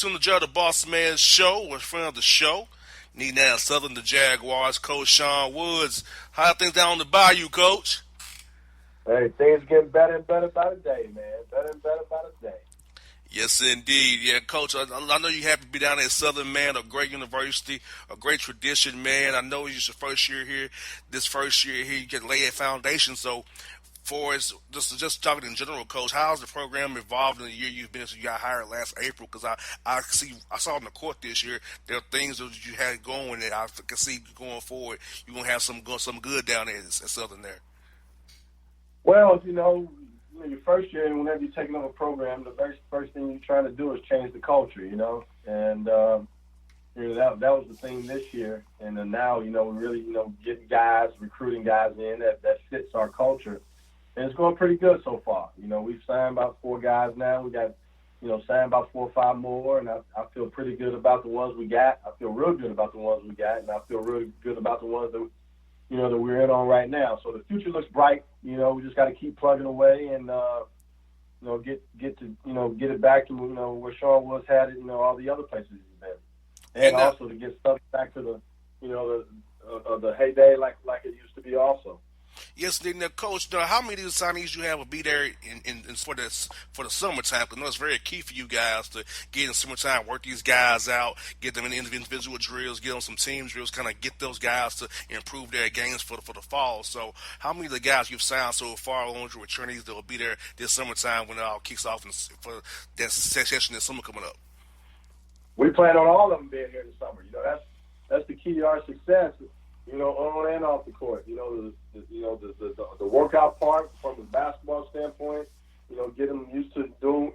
tuned to Joe the Boss Man show. We're a friend of the show. Need now Southern the Jaguars, Coach Sean Woods. How are things down on the bayou, Coach? Hey, things getting better and better by the day, man. Better and better by the day. Yes, indeed. Yeah, Coach, I know you happy to be down there at Southern, man, a great university, a great tradition, man. I know it's your first year here. This first year here, you can lay a foundation. So, for us, just talking in general, Coach, how's the program evolved in the year you've been since you got hired last April? Because I saw in the court this year there are things that you had going that I can see going forward. You're gonna have some good down there at Southern there. Well, your first year, whenever you're taking over a program, the very first thing you're trying to do is change the culture, And that was the thing this year. And then now, we're really, getting guys, recruiting guys in that fits our culture. And it's going pretty good so far. We've signed about 4 guys now. We got, signed about 4 or 5 more, and I feel pretty good about the ones we got. I feel real good about the ones we got, and I feel really good about the ones that, that we're in on right now. So the future looks bright. We just got to keep plugging away and, get it back to, where Sean Woods had it, all the other places he's been. And also to get stuff back to the, the heyday like it used to be also. Yes, now, Coach, how many of these signees you have will be there in for the summertime? Because I know it's very key for you guys to get in the summertime, work these guys out, get them in individual drills, get them some team drills, kind of get those guys to improve their games for the fall. So, how many of the guys you've signed so far, along with your returnees, that will be there this summertime when it all kicks off for that session this summer coming up? We plan on all of them being here this summer. That's the key to our success. On and off the court. The workout part from the basketball standpoint. Getting them used to knowing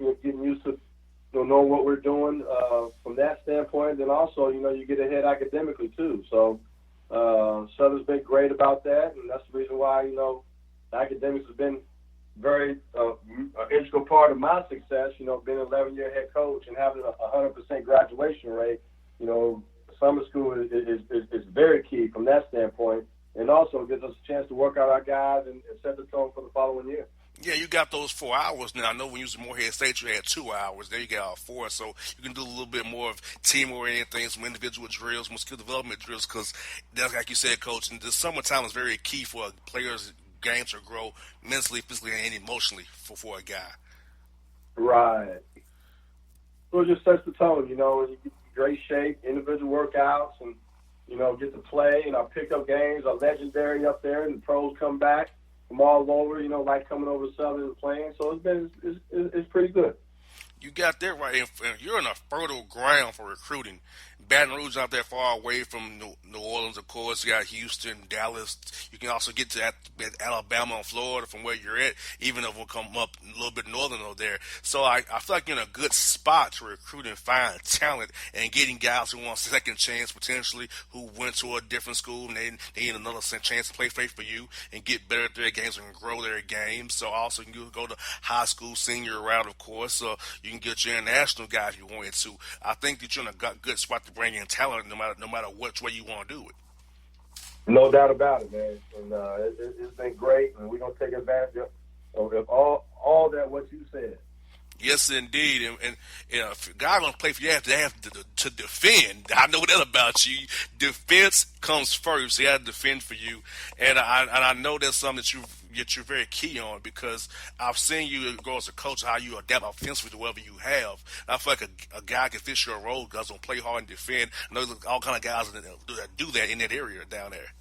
what we're doing from that standpoint. Then also, you get ahead academically too. So Southern's been great about that, and that's the reason why academics has been very an integral part of my success. Being an 11-year head coach and having a 100% graduation rate. Summer school is very key from that standpoint, and also gives us a chance to work out our guys and set the tone for the following year. Yeah, you got those 4 hours now. I know when you was at Morehead State, you had 2 hours. There you got 4, so you can do a little bit more of team-oriented things, some individual drills, some skill development drills, because that's like you said, Coach, and the summertime is very key for a player's game to grow mentally, physically, and emotionally for a guy. Right. So it just sets the tone, you get great shape, individual workouts, and, get to play. And our pickup games are legendary up there, and the pros come back from all over, like coming over to Southern and playing. So it's pretty good. You got that right. And you're in a fertile ground for recruiting. Baton Rouge not that far away from New Orleans, of course. You got Houston, Dallas. You can also get to Alabama and Florida from where you're at, even if we'll come up a little bit northern over there. So I feel like you're in a good spot to recruit and find talent and getting guys who want a second chance potentially, who went to a different school and they need another chance to play for you and get better at their games and grow their games. So also you can go to high school senior route, of course. So you can get your international guys if you wanted to. I think that you're in a good spot to bring in talent no matter which way you want to do it. No doubt about it, man. And it's been great, and we're going to take advantage of all that what you said. Yes, indeed. And if a guy going to play for you, they have to defend. I know that about you. Defense comes first. They have to defend for you. And I know that's something that you're very key on, because I've seen you go as a coach, how you adapt offensively to whatever you have. And I feel like a guy can fit your role, guys don't play hard and defend. I know there's all kind of guys that do that in that area down there.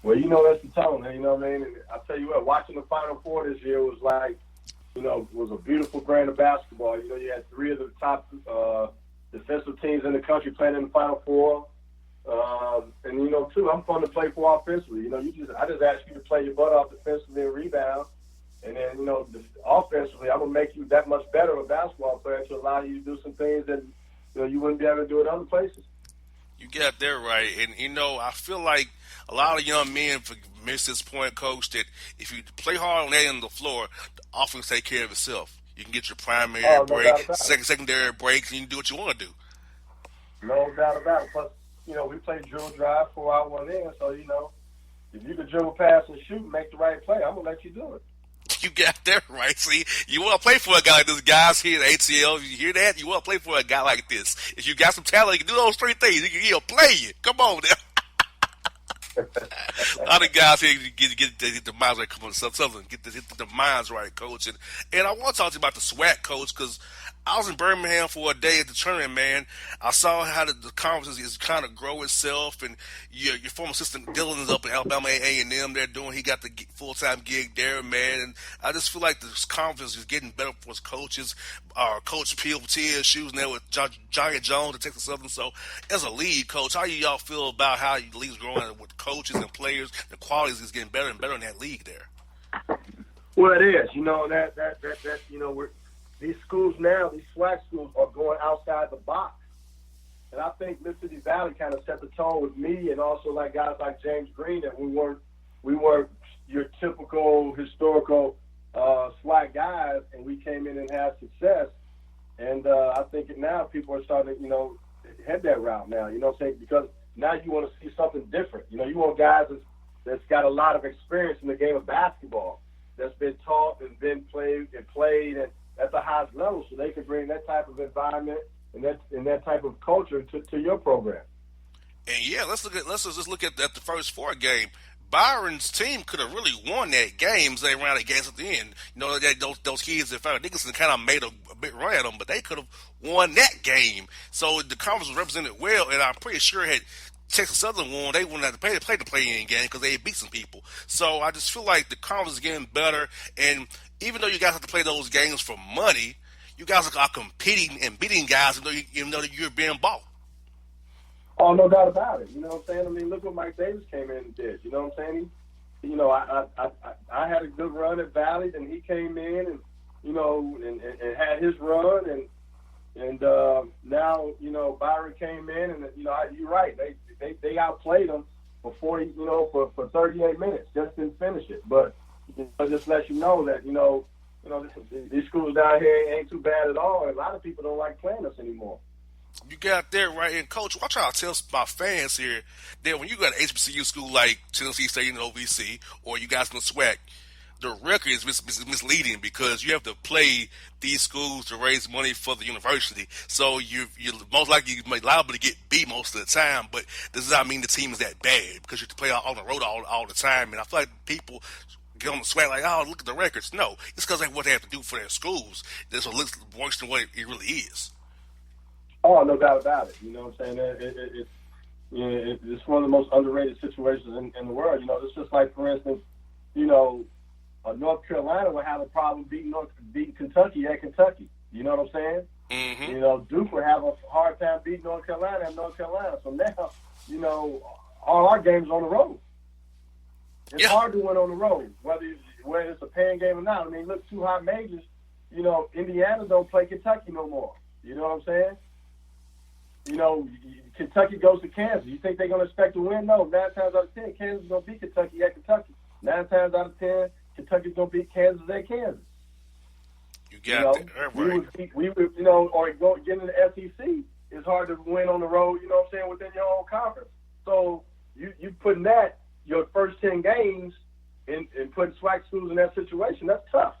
Well, that's the tone, man. You know what I mean? And I tell you what, watching the Final Four this year was like, was a beautiful brand of basketball. You had 3 of the top defensive teams in the country playing in the Final Four. And too, I'm fun to play for offensively. I just ask you to play your butt off defensively and rebound. And then, offensively, I'm going to make you that much better of a basketball player to allow you to do some things that, you wouldn't be able to do at other places. You got that right. And, I feel like a lot of young men miss this point, Coach, that if you play hard on that end of the floor, the offense take care of itself. You can get your primary break, secondary breaks, and you can do what you want to do. No doubt about it. Plus, we play drill drive 4 out 1 in, so, if you can dribble, pass, and shoot and make the right play, I'm going to let you do it. You got that right. See, you want to play for a guy like this. Guys here at ATL, you hear that? You want to play for a guy like this. If you got some talent, you can do those three things. He'll play you. Come on now. A lot of guys here get the minds right. Come on, something. Get the minds right, coach. And I want to talk to you about the SWAC, coach, because I was in Birmingham for a day at the tournament, man. I saw how the conference is kind of grow itself, and your former assistant Dylan is up in Alabama A&M. They're doing. He got the full-time gig there, man. And I just feel like this conference is getting better for its coaches. Coach PLT is shooting there with Johnny Jones at Texas Southern. So, as a league coach, how do y'all feel about how the league's growing with coaches and players? The quality is getting better and better in that league there. Well, it is. You know that these schools now, these SWAC schools, are going outside the box. And I think Mississippi Valley kind of set the tone with me and also like guys like James Green that we weren't your typical historical SWAC guys, and we came in and had success. And I think now people are starting to, head that route now, you know what I'm saying? Because now you want to see something different. You want guys that's got a lot of experience in the game of basketball, that's been taught and been played and at the highest level, so they can bring that type of environment and that type of culture to your program. And yeah, let's just look at the first four game. Byron's team could have really won that game. They ran the games at the end. Those kids that found Dickinson kind of made a big run at them, but they could have won that game. So the conference was represented well, and I'm pretty sure had Texas Southern won, they wouldn't have to play the play-in game because they beat some people. So I just feel like the conference is getting better, and even though you guys have to play those games for money, you guys are competing and beating guys even though you're being bought. Oh, no doubt about it. You know what I'm saying? I mean, look what Mike Davis came in and did. You know what I'm saying? I had a good run at Valley, and he came in and had his run, and now Byron came in, and you're right. They outplayed him for 40, for 38 minutes. Just didn't finish it, but just let you know that these schools down here ain't too bad at all. And a lot of people don't like playing us anymore. You got that right. And, Coach, I'm trying to tell my fans here that when you got an HBCU school like Tennessee State and OVC, or you guys in the SWAC, the record is misleading because you have to play these schools to raise money for the university. So you're most likely liable to get beat most of the time, but this does not mean the team is that bad because you have to play on the road all the time. And I feel like people get on the SWAC like, oh, look at the records. No, it's because of what they have to do for their schools. This looks worse than what it really is. Oh, no doubt about it. You know what I'm saying? It's one of the most underrated situations in the world. It's just like, for instance, North Carolina would have a problem beating Kentucky at Kentucky. You know what I'm saying? Mm-hmm. Duke would have a hard time beating North Carolina at North Carolina. So now, all our games on the road. It's hard to win on the road, whether it's a paying game or not. I mean, look, two hot majors. Indiana don't play Kentucky no more. You know what I'm saying? Kentucky goes to Kansas. You think they're going to expect to win? No. 9 times out of 10, Kansas is going to beat Kentucky at Kentucky. 9 times out of 10, Kentucky's going to beat Kansas at Kansas. You got that right. We would, or get into the SEC. It's hard to win on the road, you know what I'm saying, within your own conference. So you putting that, your first 10 games, and putting SWAC schools in that situation, that's tough.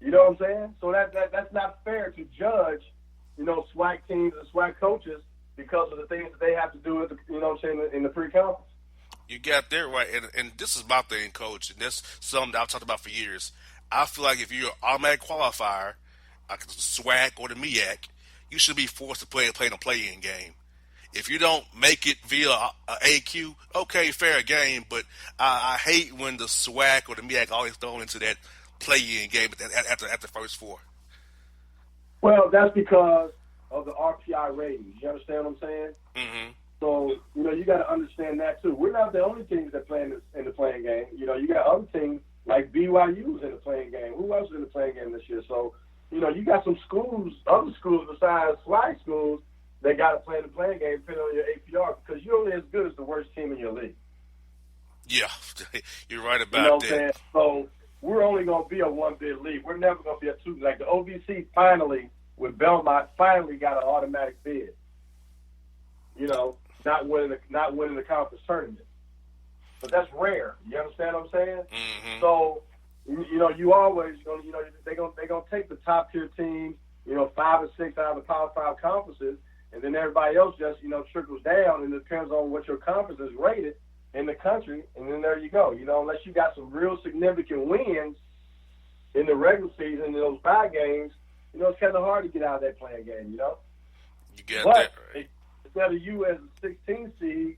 You know what I'm saying? So that's not fair to judge SWAC teams and SWAC coaches because of the things that they have to do in the pre-conference. You got that right, and this is my thing, Coach, and that's something that I've talked about for years. I feel like if you're an automatic qualifier, like the SWAC or the MEAC, you should be forced to play in a play-in game. If you don't make it via a AQ, okay, fair game, but I hate when the SWAC or the MEAC always thrown into that play-in game at the first four. Well, that's because of the RPI ratings. You understand what I'm saying? Mm-hmm. So, you got to understand that, too. We're not the only teams that play in the playing game. You got other teams like BYU's in the playing game. Who else is in the playing game this year? So, you got some schools, other schools besides SWAC schools, that got to play in the playing game depending on your APR because you're only as good as the worst team in your league. Yeah, you're right about that. Saying? So, we're only going to be a one-bid league. We're never going to be a two. Like the OVC finally, with Belmont, finally got an automatic bid. Not winning the conference tournament. But that's rare. You understand what I'm saying? Mm-hmm. So, You always gonna, they gonna take the top tier teams, 5 or 6 out of the Power Five conferences, and then everybody else just, trickles down, and it depends on what your conference is rated in the country, and then there you go. Unless you got some real significant wins in the regular season in those 5 games, it's kind of hard to get out of that playing game. You get that But right. instead of you as a 16 seed,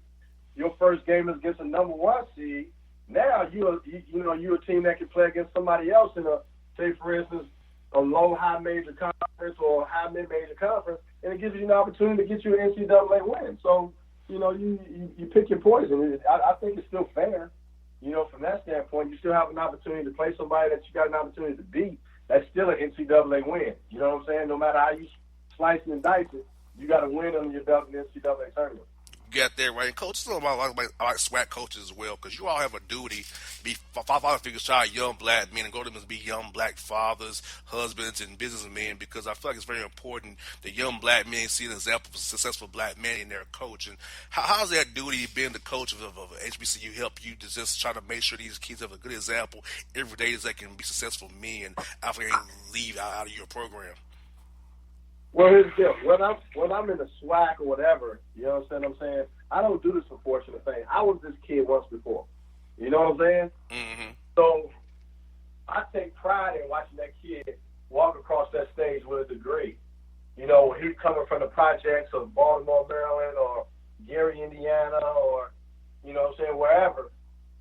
your first game is against a number 1 seed. Now you're a team that can play against somebody else in a, say for instance, a low high major conference or a high mid major conference, and it gives you an opportunity to get you an NCAA win. So you pick your poison. I think it's still fair. From that standpoint, you still have an opportunity to play somebody that you got an opportunity to beat. That's still an NCAA win. You know what I'm saying? No matter how you slice and dice it, you got to win under your belt in the NCAA tournament. You got that right. And coaches, I like SWAT coaches as well, because you all have a duty to be father figures, child, young black men, and go to them as be young black fathers, husbands, and businessmen, because I feel like it's very important that young black men see an example of a successful black man in their coach. And how's that duty being the coach of HBCU help you to just try to make sure these kids have a good example every day, as they can be successful men after they leave out of your program? Well, here's the deal. When I'm in the SWAC or whatever, you understand what I'm saying? I don't do this unfortunate thing. I was this kid once before. You know what I'm saying? Mm-hmm. So I take pride in watching that kid walk across that stage with a degree. He's coming from the projects of Baltimore, Maryland, or Gary, Indiana, or, what I'm saying, wherever.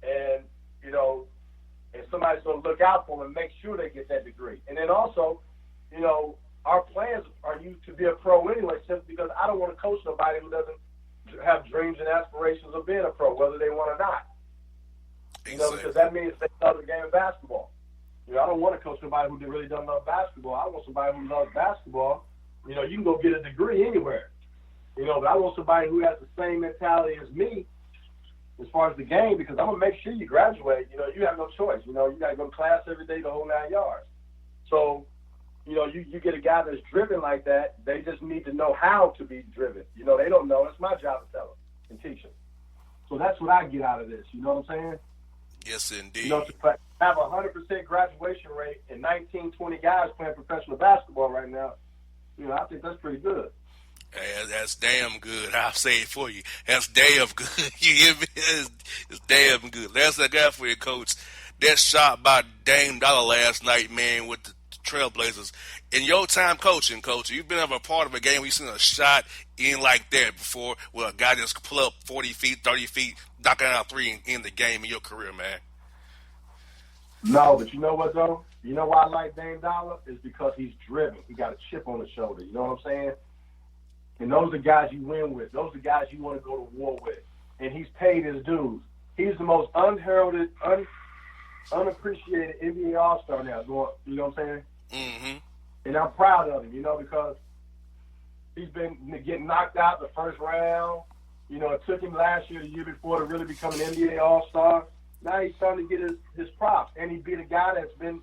And, and somebody's going to look out for them and make sure they get that degree. And then also, our plans are you to be a pro anyway, simply because I don't want to coach somebody who doesn't have dreams and aspirations of being a pro, whether they want or not. Exactly. Because that means they love the game of basketball. I don't want to coach somebody who really doesn't love basketball. I want somebody who loves basketball. You can go get a degree anywhere. But I want somebody who has the same mentality as me as far as the game, because I'm going to make sure you graduate. You have no choice. You got to go to class every day the whole 9 yards. So, you get a guy that's driven like that, they just need to know how to be driven. They don't know. It's my job to tell them and teach them. So that's what I get out of this. You know what I'm saying? Yes, indeed. To have a 100% graduation rate and 19, 20 guys playing professional basketball right now, I think that's pretty good. That's damn good. I'll say it for you. That's damn good. You hear me? It's damn good. That's what I got for you, Coach. That shot by Dame Dollar last night, man, with the Trailblazers. In your time coaching, Coach, you've been a part of a game where you've seen a shot in like that before, where a guy just pull up 40 feet, 30 feet, knocking out 3 in the game in your career, man. No, but you know what, though? You know why I like Dame Dollar? Is because he's driven. He got a chip on his shoulder. You know what I'm saying? And those are guys you win with. Those are guys you want to go to war with. And he's paid his dues. He's the most unheralded, unappreciated NBA All-Star now. You know what I'm saying? Mm-hmm. And I'm proud of him, because he's been getting knocked out the first round. It took him last year, the year before, to really become an NBA All-Star. Now he's starting to get his props. And he beat a guy that's been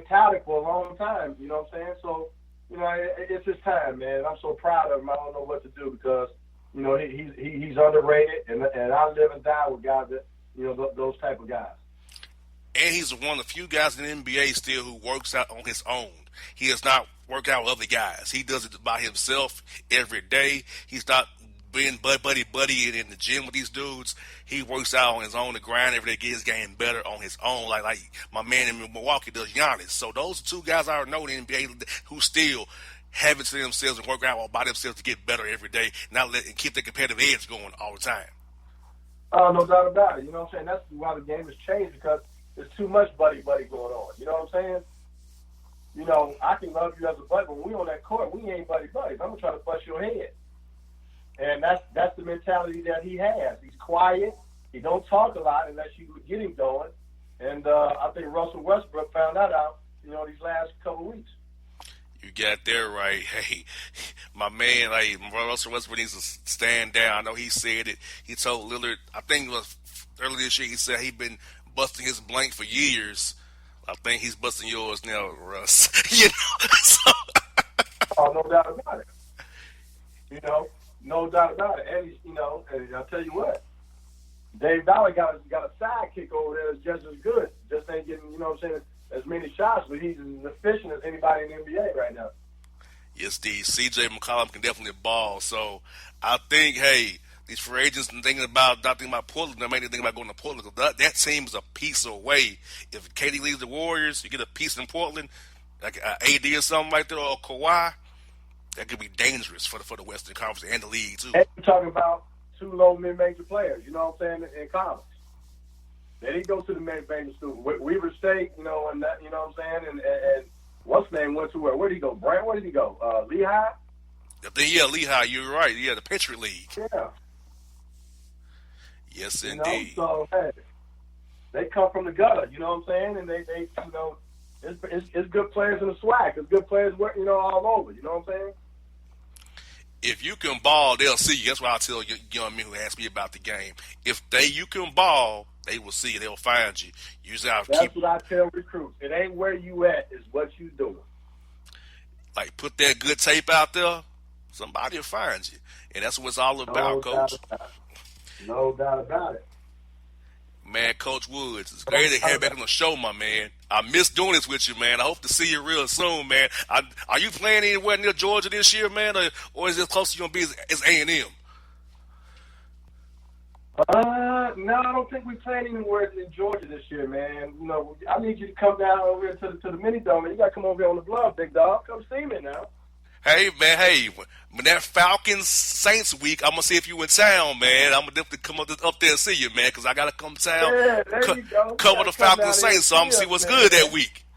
touted for a long time, you know what I'm saying? So, it's his time, man. I'm so proud of him. I don't know what to do, because, he's underrated, and I live and die with guys that, those type of guys. And he's one of the few guys in the NBA still who works out on his own. He does not work out with other guys. He does it by himself every day. He's not being buddy in the gym with these dudes. He works out on his own to grind every day, get his game better on his own, like my man in Milwaukee does, Giannis. So those are 2 guys I know in the NBA who still have it to themselves and work out all by themselves to get better every day, and keep their competitive edge going all the time. Oh, no doubt about it. You know what I'm saying? That's why the game has changed, because there's too much buddy going on. You know what I'm saying? I can love you as a buddy, but when we on that court, we ain't buddy. I'm going to try to bust your head. And that's the mentality that he has. He's quiet. He don't talk a lot unless you get him going. And I think Russell Westbrook found that out, these last couple of weeks. You got that right. Hey, my man, Russell Westbrook needs to stand down. I know he said it. He told Lillard, I think it was earlier this year, he said he'd been busting his blank for years. I think he's busting yours now, Russ. So. Oh, no doubt about it. No doubt about it. And and I'll tell you what, Dave Dollar got a sidekick over there that's just as good. Just ain't getting, you know what I'm saying, as many shots, but he's as efficient as anybody in the NBA right now. Yes, the CJ McCollum can definitely ball. So I think, hey, these free agents thinking about not thinking about Portland, they mainly thinking about going to Portland. That team is a piece away. If KD leaves the Warriors, you get a piece in Portland, like AD or something like that, or Kawhi. That could be dangerous for the Western Conference and the league too. And we're talking about two low mid-major players, you know what I'm saying, in college. They didn't go to the mid-major school. Weaver State, you know, and that, you know what I'm saying, and what's his name went to where? Where did he go? Brent? Where did he go? Lehigh? Yeah, Lehigh. You're right. Yeah, the Patriot League. Yeah. Yes, you indeed. Know, so hey, they come from the gutter, you know what I'm saying, and they you know, it's good players in the SWAC. It's good players, you know, all over. You know what I'm saying? If you can ball, they'll see you. That's why I tell young men who ask me about the game. If you can ball, they will see you. They'll find you. That's what I tell recruits. It ain't where you at. It's what you doing. Like, put that good tape out there, somebody will find you. And that's what it's all about, Coach. No doubt about it. Man, Coach Woods, it's great to have you back on the show, my man. I miss doing this with you, man. I hope to see you real soon, man. Are you playing anywhere near Georgia this year, man, or is it close to you going to be as A&M? No, I don't think we're playing anywhere in Georgia this year, man. You know, I need you to come down over here to the mini dome, man. You got to come over here on the bluff, big dog. Come see me now. Hey, man, when that Falcons Saints week, I'm going to see if you in town, man. I'm going to definitely come up there and see you, man, because I got to come to town. Yeah, there you go. Cover the Falcons Saints, so I'm going to see what's good that week.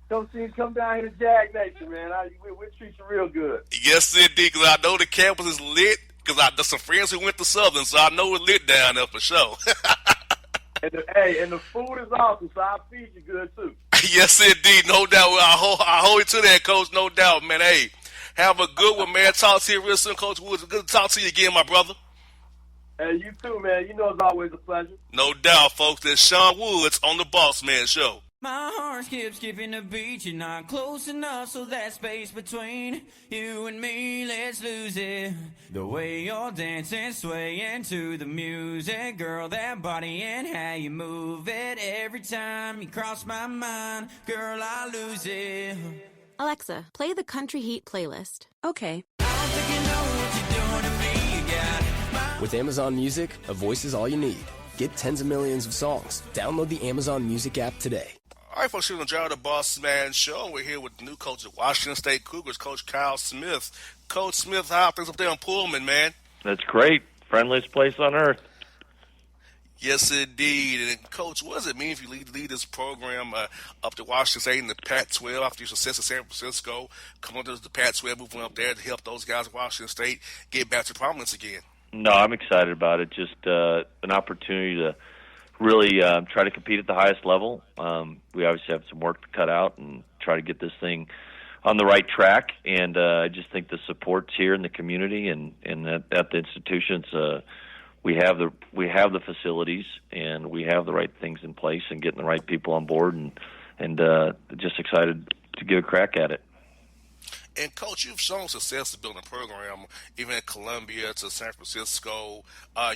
Come down here to Jag Nation, man. We'll treat you real good. Yes, indeed, because I know the campus is lit, because there's some friends who went to Southern, so I know it's lit down there for sure. and the food is awesome, so I'll feed you good, too. Yes, indeed, no doubt. I hold you to that, Coach, no doubt, man. Hey, have a good one, man. Talk to you real soon, Coach Woods. Good to talk to you again, my brother. Hey, you too, man. You know it's always a pleasure. No doubt, folks. There's Sean Woods on the Bossman Show. My heart keeps skipping the beat. You're not close enough, so that space between you and me, let's lose it. The way you're dancing, swaying to the music, girl, that body and how you move it. Every time you cross my mind, girl, I lose it. Alexa, play the Country Heat playlist. Okay. With Amazon Music, a voice is all you need. Get tens of millions of songs. Download the Amazon Music app today. All right, folks, here on the Bossman Show. We're here with the new coach of Washington State Cougars, Coach Kyle Smith. Coach Smith, how are things up there in Pullman, man? That's great. Friendliest place on earth. Yes, indeed. And, Coach, what does it mean if you lead this program up to Washington State in the Pac-12 after your success in San Francisco, coming to the Pac-12, moving up there to help those guys at Washington State get back to prominence again? No, I'm excited about it. Just an opportunity to really try to compete at the highest level. We obviously have some work to cut out and try to get this thing on the right track. And I just think the support's here in the community and at the institutions. We have the facilities and we have the right things in place and getting the right people on board and just excited to get a crack at it. And, Coach, you've shown success in building a program, even at Columbia to San Francisco.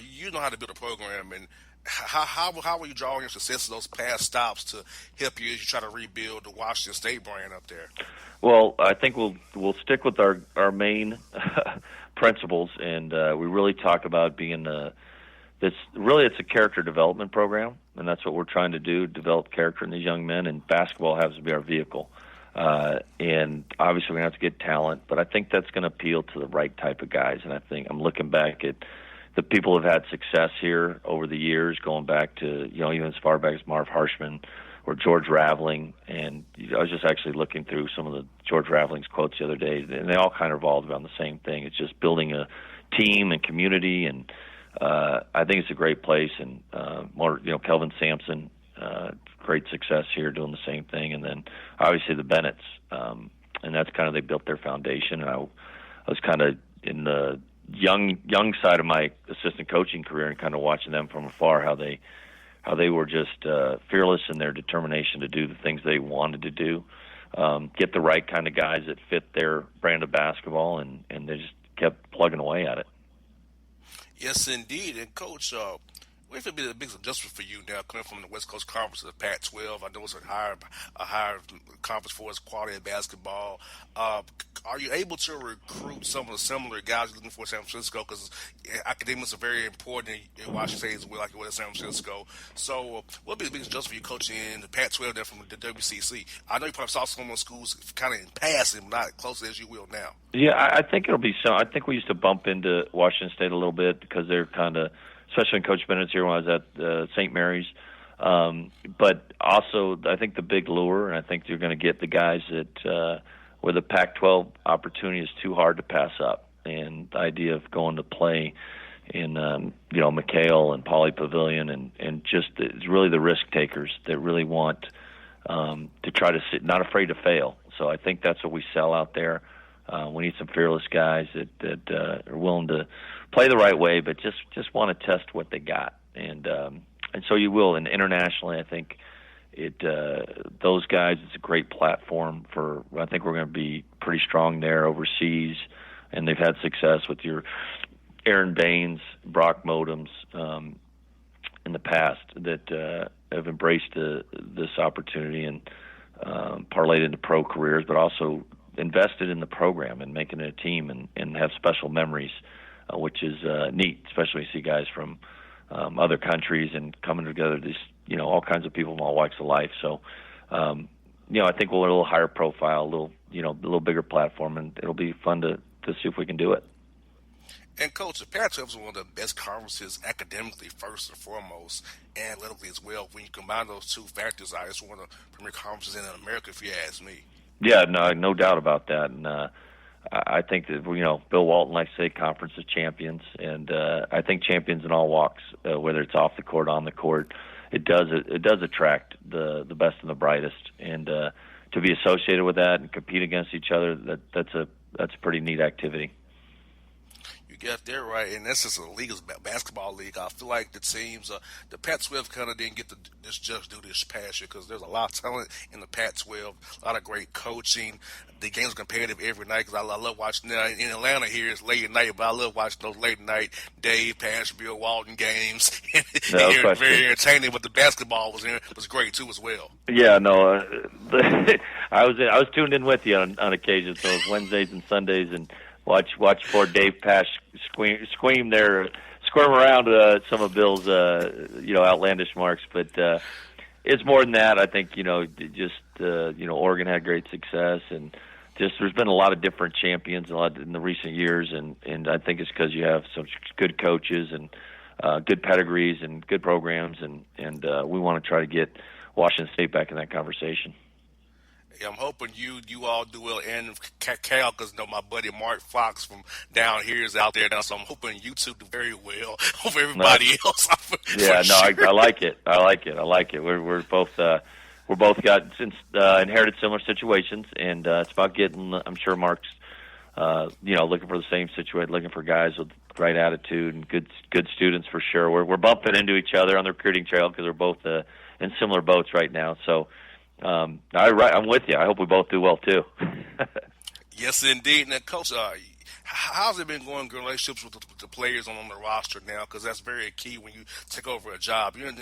You know how to build a program. And how are you drawing your success of those past stops to help you as you try to rebuild the Washington State brand up there? Well, I think we'll stick with our main principles, and we really talk about being it's a character development program, and that's what we're trying to do, develop character in these young men, and basketball happens to be our vehicle. And obviously we have to get talent, but I think that's going to appeal to the right type of guys. And I think I'm looking back at the people who've had success here over the years, going back to, even as far back as Marv Harshman or George Raveling. And I was just actually looking through some of the George Raveling's quotes the other day, and they all kind of revolved around the same thing. It's just building a team and community. And, I think it's a great place. And, Kelvin Sampson, great success here doing the same thing. And then obviously the Bennetts, and that's kind of, they built their foundation. And I was kind of in the young side of my assistant coaching career and kind of watching them from afar, how they were just fearless in their determination to do the things they wanted to do, get the right kind of guys that fit their brand of basketball, and they just kept plugging away at it. Yes, indeed. And, Coach, What if it be the biggest adjustment for you now coming from the West Coast Conference to the Pac-12? I know it's a higher conference for its quality of basketball. Are you able to recruit some of the similar guys you're looking for in San Francisco? Because academics are very important in Washington State as well, like it was in San Francisco. So, what would be the biggest adjustment for you coaching in the Pac-12 there from the WCC? I know you probably saw some of those schools kind of in passing, but not as close as you will now. Yeah, I think it'll be so. I think we used to bump into Washington State a little bit because they're kind of, especially in Coach Bennett's here when I was at St. Mary's. But also, I think the big lure, and I think you're going to get the guys that where the Pac-12 opportunity is too hard to pass up. And the idea of going to play in, McHale and Pauley Pavilion and just it's really the risk takers that really want to try to sit, not afraid to fail. So I think that's what we sell out there. We need some fearless guys that are willing to play the right way, but just want to test what they got. And so you will. And internationally, I think those guys, it's a great platform for. I think we're going to be pretty strong there overseas, and they've had success with your Aaron Baines, Brock Modems in the past that have embraced this opportunity and parlayed into pro careers, but also invested in the program and making it a team and have special memories, which is neat, especially when you see guys from other countries and coming together. These, all kinds of people from all walks of life. So, I think we'll have a little higher profile, a little bigger platform, and it'll be fun to see if we can do it. And Coach, the Pac-12 is one of the best conferences academically first and foremost, and analytically as well. When you combine those two factors, it's one of the premier conferences in America, if you ask me. Yeah, no doubt about that. And I think that Bill Walton likes to say conference of champions, and I think champions in all walks, whether it's off the court, on the court, it does attract the best and the brightest, and to be associated with that and compete against each other, that's a pretty neat activity. You got that right, and that's just a league, basketball league. I feel like the teams, the Pac-12 kind of didn't get this just do this past year because there's a lot of talent in the Pac-12, a lot of great coaching. The games are competitive every night because I love watching. Now in Atlanta here it's late at night, but I love watching those late night Dave, Passionville, Walton games. They're very entertaining, but the basketball was great too as well. Yeah, no, I was tuned in with you on occasion, so it was Wednesdays and Sundays and. Watch poor Dave Pash squirm around some of Bill's outlandish marks, but it's more than that. I think Oregon had great success, and just there's been a lot of different champions in the recent years, and I think it's because you have some good coaches and good pedigrees and good programs, and we want to try to get Washington State back in that conversation. I'm hoping you all do well, and Cal, because my buddy Mark Fox from down here is out there now, so I'm hoping you two do very well over everybody else. Yeah, no, I like it. I like it. We're both got inherited similar situations, and it's about getting. I'm sure Mark's looking for the same situation, looking for guys with right attitude and good students for sure. We're bumping into each other on the recruiting trail because we're both in similar boats right now. So. I'm with you. I hope we both do well too. Yes, indeed. Now, Coach, how's it been going? Relationships with the players on the roster now, because that's very key when you take over a job. You're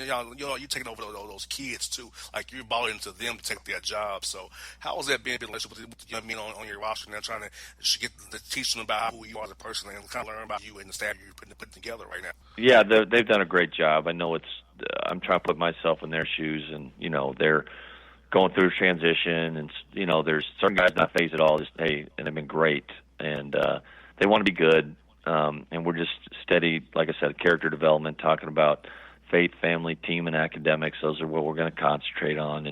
taking over those kids too. Like you're bought into them to take their job. So, how has that been? Relationship with on your roster now, trying to teach them about who you are as a person and kind of learn about you and the staff you're putting together right now. Yeah, they've done a great job. I know I'm trying to put myself in their shoes, and they're going through a transition, and there's certain guys not phased at all. And they've been great, and they want to be good. And we're just steady, like I said, character development, talking about faith, family, team, and academics. Those are what we're going to concentrate on.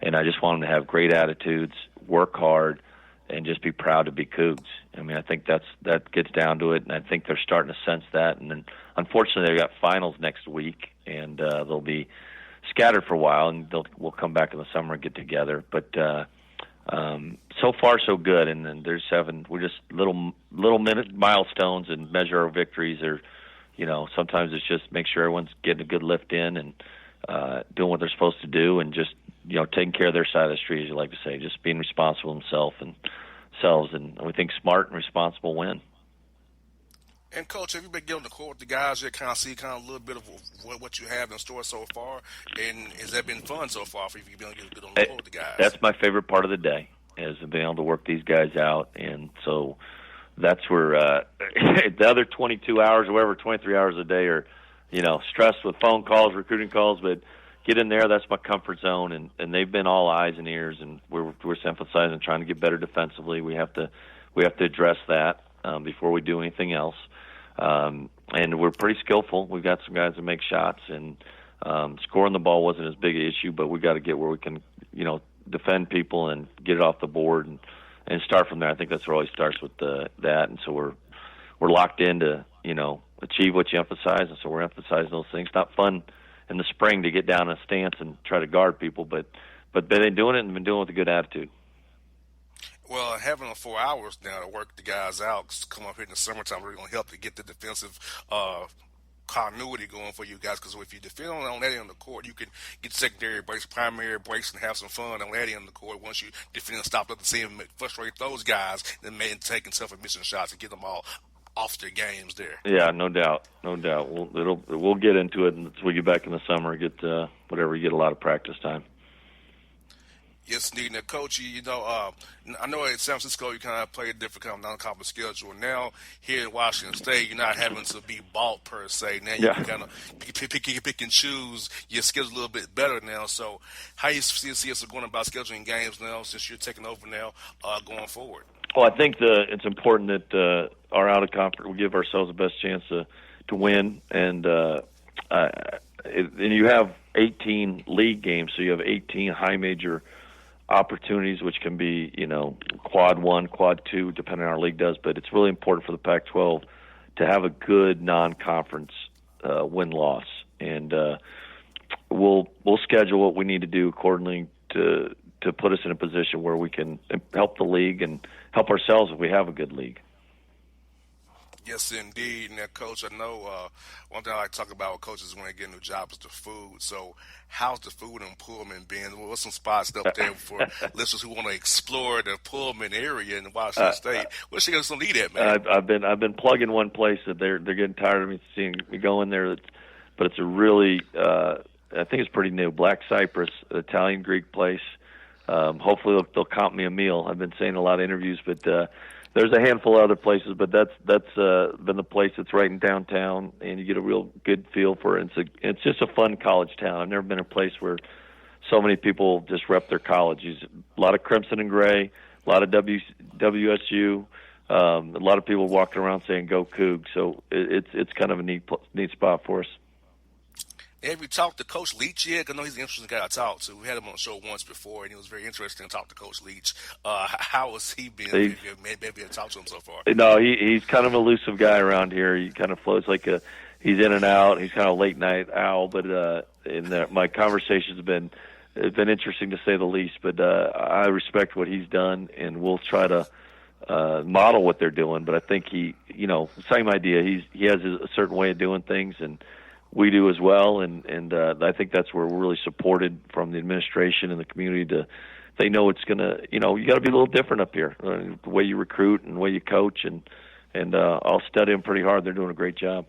And I just want them to have great attitudes, work hard, and just be proud to be Cougs. I mean, I think that gets down to it, and I think they're starting to sense that. And then, unfortunately, they've got finals next week, and they'll be scattered for a while, and we'll come back in the summer and get together. But so far so good, and then we're just little minute milestones and measure our victories. Or sometimes it's just make sure everyone's getting a good lift in and doing what they're supposed to do, and just taking care of their side of the street, as you like to say, just being responsible themselves, and we think smart and responsible win. And coach, have you been getting on the court with the guys? You kind of see kind of a little bit of what you have in store so far, and has that been fun so far for you? Been able to get on the court with the guys? That's my favorite part of the day, is being able to work these guys out, and so that's where the other 22 hours or whatever, 23 hours a day are, stressed with phone calls, recruiting calls, but get in there, that's my comfort zone, and they've been all eyes and ears, and we're emphasizing trying to get better defensively. We have to address that before we do anything else. And we're pretty skillful. We've got some guys that make shots, and scoring the ball wasn't as big an issue, but we got to get where we can, defend people and get it off the board and start from there. I think that's where it always starts with that, and so we're locked in to, achieve what you emphasize, and so we're emphasizing those things. It's not fun in the spring to get down in a stance and try to guard people, but they've been doing it and been doing it with a good attitude. Well, having 4 hours now to work the guys out, come up here in the summertime, really going to help to get the defensive continuity going for you guys. Because if you defend on that end of the court, you can get secondary breaks, primary breaks, and have some fun on that end of the court. Once you defend and stop at the scene, frustrate those guys, then taking self-missing shots and get them all off their games there. Yeah, no doubt. We'll get into it as we get back in the summer. Get whatever, you get a lot of practice time. Yes, indeed. Now, Coach, I know at San Francisco you kind of play a different kind of non-conference schedule. Now, here in Washington State, you're not having to be bought per se. Now you can kind of pick and choose your schedule a little bit better now. So how you see us going about scheduling games now since you're taking over now going forward? Well, I think it's important that our out-of-conference, we give ourselves the best chance to win. And you have 18 league games, so you have 18 high major opportunities, which can be, quad 1, quad 2, depending on how our league does. But it's really important for the Pac-12 to have a good non-conference win-loss. And we'll schedule what we need to do accordingly to put us in a position where we can help the league and help ourselves if we have a good league. Yes, indeed. Now, Coach, I know one thing I like to talk about with coaches when they get a new job is the food. So how's the food in Pullman been? What's some spots up there for listeners who want to explore the Pullman area in Washington State? Where's she going to eat at, man? I've been plugging one place that they're getting tired of me seeing me go in there, but it's a really I think it's pretty new. Black Cypress, Italian Greek place. Hopefully they'll comp me a meal. I've been saying a lot of interviews, but there's a handful of other places, but that's been the place that's right in downtown, and you get a real good feel for it. It's just a fun college town. I've never been in a place where so many people just rep their colleges. A lot of crimson and gray, a lot of WSU, a lot of people walking around saying "Go Cougs." So it's kind of a neat spot for us. Have you talked to Coach Leach yet? I know he's an interesting guy to talk to. We had him on the show once before, and it was very interesting to talk to Coach Leach. How has he been? Maybe to talk to him so far. No, he's kind of an elusive guy around here. He kind of floats like he's in and out. He's kind of a late night owl, but my conversations have been interesting to say the least. But I respect what he's done, and we'll try to model what they're doing. But I think same idea. He has a certain way of doing things, and we do as well, and I think that's where we're really supported from the administration and the community. They know it's gonna, you got to be a little different up here, the way you recruit and the way you coach, and I'll study them pretty hard. They're doing a great job.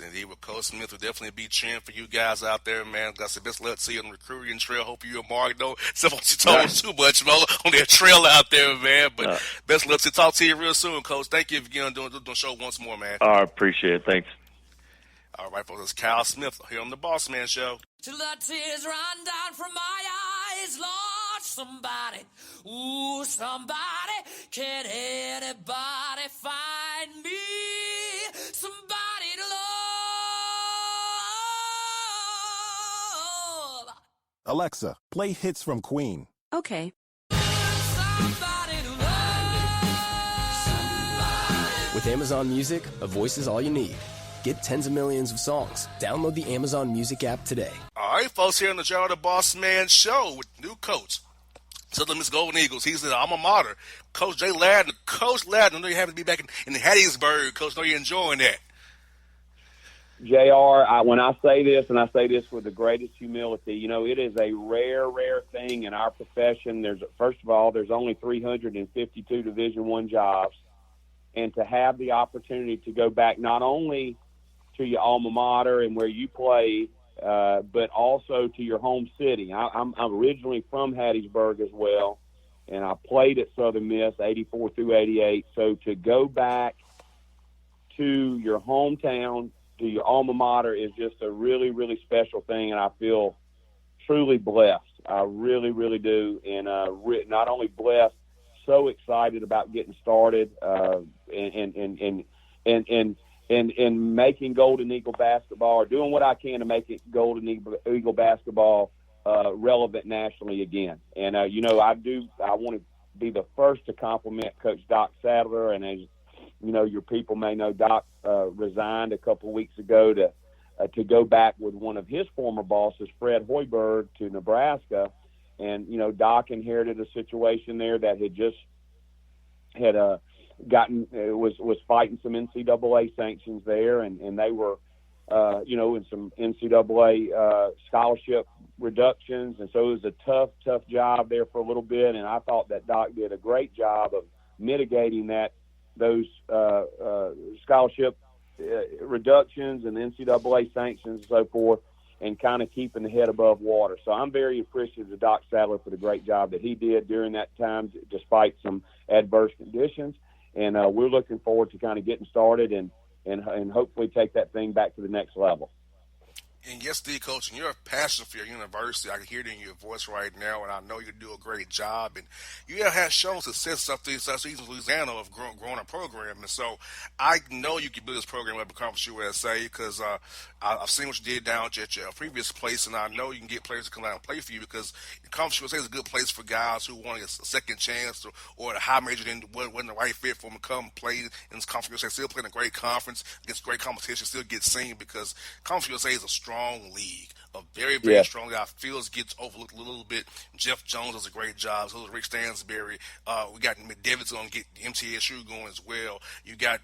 Indeed, with Coach Smith will definitely be cheering for you guys out there, man. Got some best luck to you on the recruiting trail. Hope you and Mark don't step on your toes too much, man, on their trail out there, man. But best luck to talk to you real soon, Coach. Thank you again for doing the show once more, man. I appreciate it. Thanks. All right, folks, it's Kyle Smith here on the Bossman Show. Till the tears run down from my eyes, Lord, somebody, ooh, somebody, can anybody find me somebody to love? Alexa, play hits from Queen. Okay. Somebody to love. With Amazon Music, a voice is all you need. Get tens of millions of songs. Download the Amazon Music app today. All right, folks, here on the Joe the Boss Man Show with new coach, Southern Miss Golden Eagles. He's the alma mater, Coach Jay Ladden. Coach Ladden, I know you're happy to be back in Hattiesburg. Coach, I know you're enjoying that. JR, when I say this, and I say this with the greatest humility, it is a rare thing in our profession. First of all, there's only 352 Division I jobs. and to have the opportunity to go back not only to your alma mater and where you played, but also to your home city. I'm originally from Hattiesburg as well, and I played at Southern Miss 84 through 88. So to go back to your hometown, to your alma mater, is just a really, really special thing, and I feel truly blessed. I really, really do, and not only blessed, so excited about getting started, and making Golden Eagle basketball, or doing what I can to make it Golden Eagle basketball relevant nationally again. And I want to be the first to compliment Coach Doc Sadler, and as your people may know, Doc resigned a couple of weeks ago to go back with one of his former bosses, Fred Hoiberg, to Nebraska. And Doc inherited a situation there that had was fighting some NCAA sanctions there, and they were in some NCAA scholarship reductions, and so it was a tough job there for a little bit. And I thought that Doc did a great job of mitigating those scholarship reductions and NCAA sanctions and so forth, and kind of keeping the head above water. So I'm very appreciative of Doc Sadler for the great job that he did during that time, despite some adverse conditions. And we're looking forward to kind of getting started and hopefully take that thing back to the next level. And yes, indeed, Coach, and you're a passion for your university. I can hear it in your voice right now, and I know you do a great job. And you have shown success up to such seasons in Louisiana of growing a program. And so I know you can build this program up at Conference USA because I've seen what you did down at your previous place, and I know you can get players to come out and play for you because Conference USA is a good place for guys who want a second chance or a high major wasn't the right fit for them to come play in this Conference USA. Still playing a great conference, against great competition, still get seen because Conference USA is a strong league, a very, very strong league. Fields gets overlooked a little bit. Jeff Jones does a great job. So does Rick Stansberry. We got McDevitt's going to get MTSU going as well. You got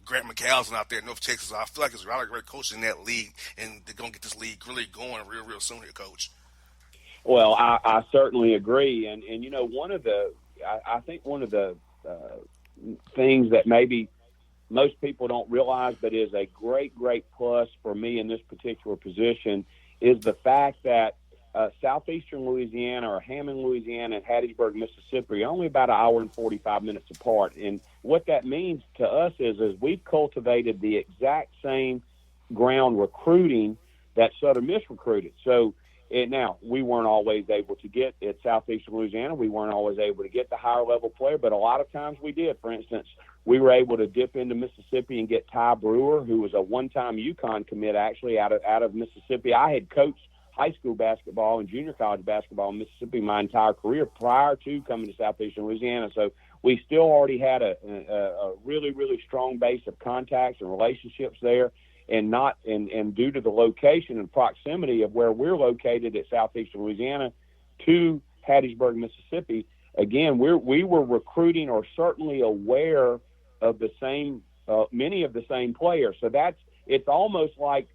Grant McCallison out there in North Texas. I feel like there's a lot of great coaches in that league, and they're going to get this league really going real soon here, Coach. Well, I certainly agree. And I think one of the things that maybe most people don't realize, but is a great plus for me in this particular position, is the fact that southeastern Louisiana, or Hammond, Louisiana, and Hattiesburg, Mississippi are only about an hour and 45 minutes apart. And what that means to us is we've cultivated the exact same ground recruiting that Southern Miss recruited. So now, we weren't always able to get at southeastern Louisiana. We weren't always able to get the higher level player, but a lot of times we did. For instance, we were able to dip into Mississippi and get Ty Brewer, who was a one-time UConn commit, actually out of Mississippi. I had coached high school basketball and junior college basketball in Mississippi my entire career prior to coming to southeastern Louisiana. So we still already had a really, really strong base of contacts and relationships there. And due to the location and proximity of where we're located at southeastern Louisiana to Hattiesburg, Mississippi, again, we were recruiting, or certainly aware of the same, many of the same players. So it's almost like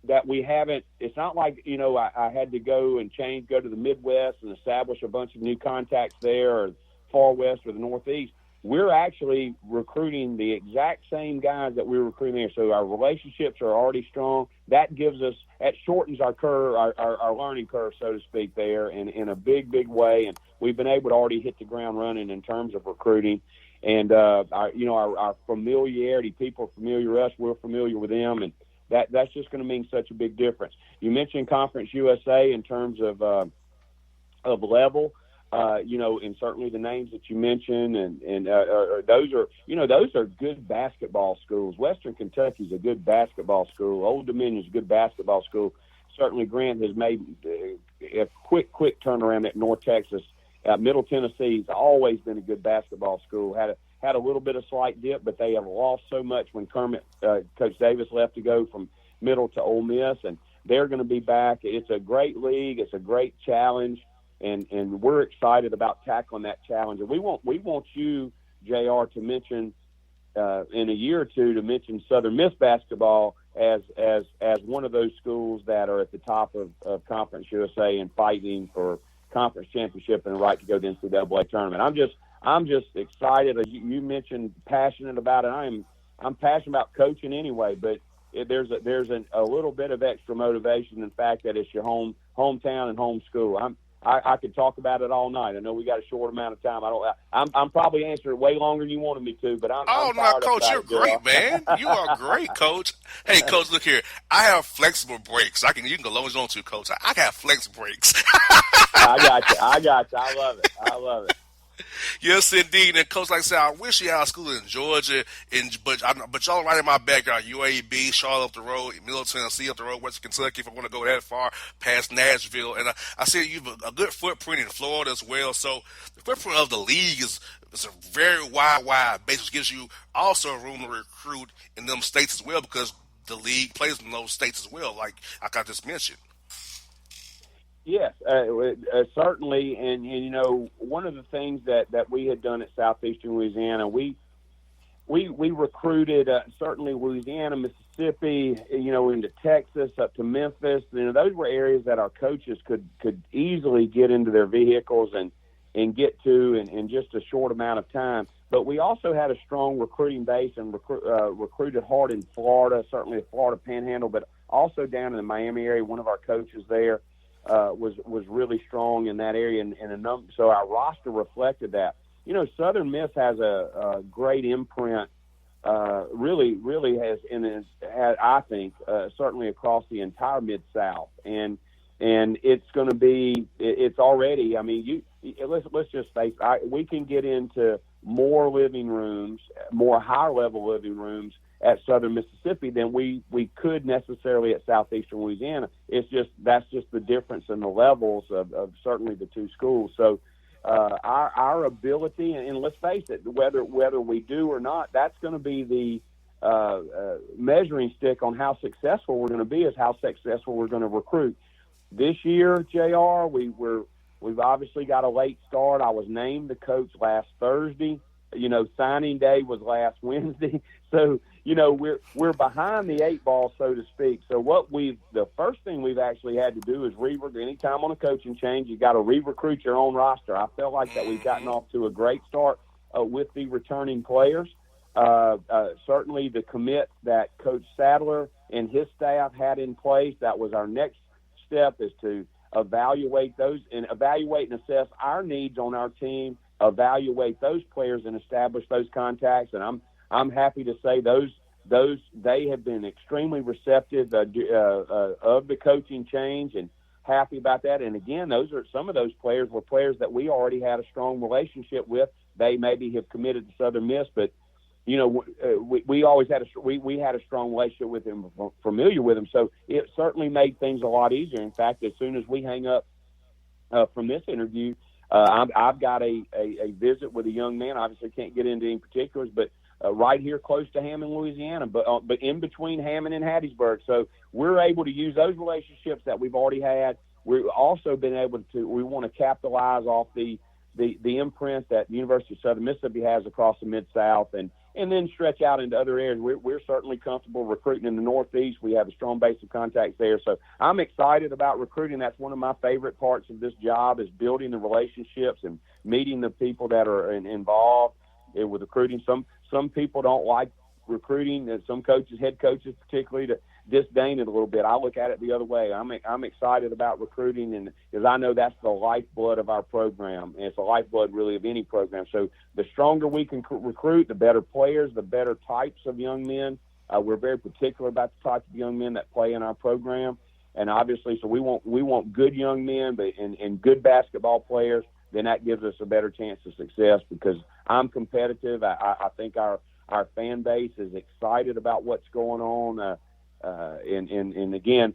that we haven't. It's not like I had to go to the Midwest and establish a bunch of new contacts there, or far west or the Northeast. We're actually recruiting the exact same guys that we're recruiting there. So our relationships are already strong. That shortens our curve, our learning curve, so to speak, there in a big way. And we've been able to already hit the ground running in terms of recruiting. And our familiarity, people are familiar with us, we're familiar with them, and that's just going to mean such a big difference. You mentioned Conference USA in terms of level. And certainly the names that you mentioned, and those are good basketball schools. Western Kentucky is a good basketball school. Old Dominion is a good basketball school. Certainly Grant has made a quick turnaround at North Texas. Middle Tennessee has always been a good basketball school. Had a little bit of slight dip, but they have lost so much when Coach Davis left to go from Middle to Ole Miss, and they're going to be back. It's a great league. It's a great challenge. And we're excited about tackling that challenge. And we want you, JR, to mention in a year or two to mention Southern Miss basketball as one of those schools that are at the top of Conference USA and fighting for conference championship and the right to go to the NCAA tournament. I'm just excited. As you mentioned, passionate about it. I'm passionate about coaching anyway, but there's a little bit of extra motivation in the fact that it's your hometown and home school. I could talk about it all night. I know we got a short amount of time. I'm probably answering it way longer than you wanted me to, but I'm Oh, no, fired up Coach, about you're it, Joe. great, man. You are great, Coach. Hey, Coach, look here. I have flexible breaks. You can go long as you want to, Coach. I got flex breaks. I got you. I love it. Yes, indeed. And Coach, like I said, I wish you had a school in Georgia, but y'all right in my backyard. UAB, Charlotte up the road, Middle Tennessee up the road, Western Kentucky, if I want to go that far, past Nashville. And I see you have a good footprint in Florida as well. So the footprint of the league is a very wide base, which gives you also room to recruit in them states as well, because the league plays in those states as well, like I just mentioned. Yes, certainly, and you know, one of the things that we had done at Southeastern Louisiana, we recruited certainly Louisiana, Mississippi, you know, into Texas, up to Memphis. You know, those were areas that our coaches could easily get into their vehicles and get to in just a short amount of time. But we also had a strong recruiting base and recruited hard in Florida, certainly the Florida Panhandle, but also down in the Miami area. One of our coaches there was really strong in that area, so our roster reflected that. You know, Southern Miss has a great imprint, really has, I think, certainly across the entire Mid-South, and it's going to be, it's already. I mean, let's just face it, we can get into more living rooms, more higher level living rooms at Southern Mississippi than we could necessarily at Southeastern Louisiana. That's just the difference in the levels of certainly the two schools. So our ability, and let's face it, whether we do or not, that's going to be the measuring stick on how successful we're going to be, is how successful we're going to recruit. This year, JR, we've obviously got a late start. I was named the coach last Thursday. You know, signing day was last Wednesday. So, you know, we're behind the eight ball, so to speak. So the first thing we've actually had to do is anytime on a coaching change, you got to re-recruit your own roster. I felt like that we've gotten off to a great start with the returning players. Certainly the commit that Coach Sadler and his staff had in place, that was our next step, is to evaluate those and assess our needs on our team, evaluate those players and establish those contacts. And I'm happy to say they have been extremely receptive of the coaching change, and happy about that. And again, some of those players were players that we already had a strong relationship with. They maybe have committed to Southern Miss, but you know, we always had we had a strong relationship with them, familiar with them. So it certainly made things a lot easier. In fact, as soon as we hang up from this interview, I've got a visit with a young man. Obviously can't get into any particulars, but right here close to Hammond, Louisiana, but in between Hammond and Hattiesburg. So we're able to use those relationships that we've already had. We've also been able to, we want to capitalize off the imprint that the University of Southern Mississippi has across the Mid-South, and then stretch out into other areas. We're certainly comfortable recruiting in the Northeast. We have a strong base of contacts there. So I'm excited about recruiting. That's one of my favorite parts of this job, is building the relationships and meeting the people that are involved with recruiting. Some people don't like recruiting, and some coaches, head coaches particularly, to disdain it a little bit. I look at it the other way. I'm excited about recruiting, and because I know that's the lifeblood of our program, and it's the lifeblood really of any program. So the stronger we can recruit, the better players, the better types of young men. We're very particular about the type of young men that play in our program, and obviously, so we want good young men, but and good basketball players. Then that gives us a better chance of success, because I'm competitive. I think our fan base is excited about what's going on. And again,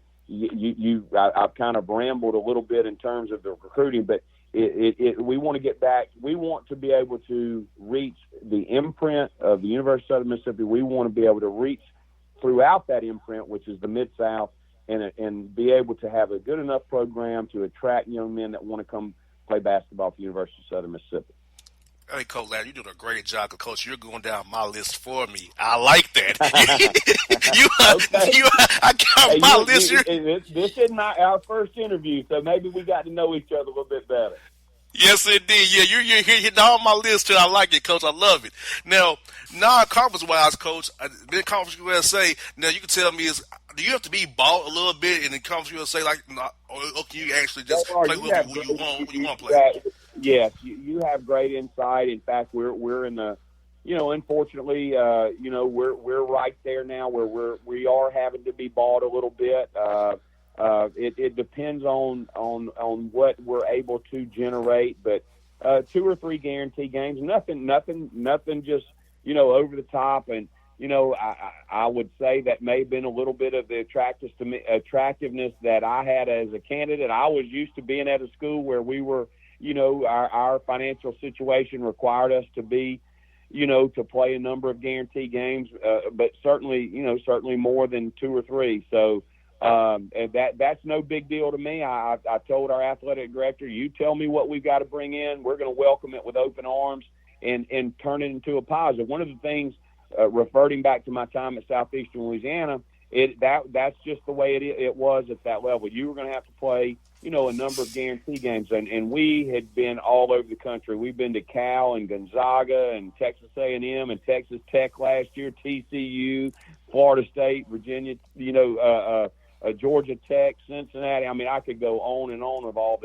I've kind of rambled a little bit in terms of the recruiting, but we want to get back. We want to be able to reach the imprint of the University of Southern Mississippi. We want to be able to reach throughout that imprint, which is the Mid-South, and be able to have a good enough program to attract young men that want to come play basketball at the University of Southern Mississippi. Hey, Coach Larry, you're doing a great job. Coach, you're going down my list for me. I like that. I got my list here. This isn't our first interview, so maybe we got to know each other a little bit better. Yes, indeed. Yeah, you're hitting all my list, and I like it, Coach. I love it. Now, non-conference wise, Coach, in Conference USA, now you can tell me do you have to be bought a little bit in the Conference USA, like, or can you actually just JR, play you with have who great, you want to play? yes, you have great insight. In fact, we're in the, unfortunately, we're right there now where we are having to be bought a little bit. It depends on what we're able to generate, but 2 or 3 guarantee games, nothing just over the top. And I would say that may have been a little bit of the attractiveness that I had as a candidate. I was used to being at a school where we were, our financial situation required us to be, to play a number of guarantee games, but certainly more than 2 or 3. So and that's no big deal to me. I told our athletic director, you tell me what we've got to bring in. We're going to welcome it with open arms and turn it into a positive. One of the things, reverting back to my time at Southeastern Louisiana, that's just the way it was at that level. You were going to have to play, a number of guarantee games, and we had been all over the country. We've been to Cal and Gonzaga and Texas A&M and Texas Tech last year, TCU, Florida State, Virginia, Georgia Tech, Cincinnati. I mean, I could go on and on of all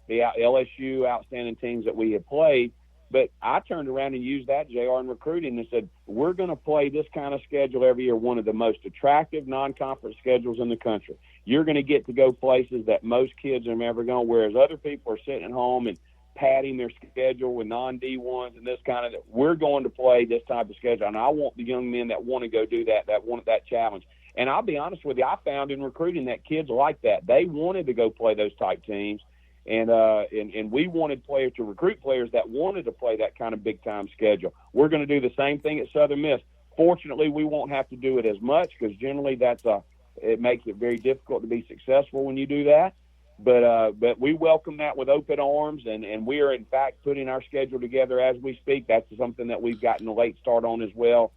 the LSU outstanding teams that we have played. But I turned around and used that, JR, in recruiting and said, we're going to play this kind of schedule every year, one of the most attractive non-conference schedules in the country. You're going to get to go places that most kids are never going, whereas other people are sitting at home and padding their schedule with non-D1s and this kind of – we're going to play this type of schedule. And I want the young men that want to go do that want that challenge. And I'll be honest with you, I found in recruiting that kids like that. They wanted to go play those type teams. And we wanted players to recruit players that wanted to play that kind of big-time schedule. We're going to do the same thing at Southern Miss. Fortunately, we won't have to do it as much because generally it makes it very difficult to be successful when you do that. But we welcome that with open arms, and we are, in fact, putting our schedule together as we speak. That's something that we've gotten a late start on as well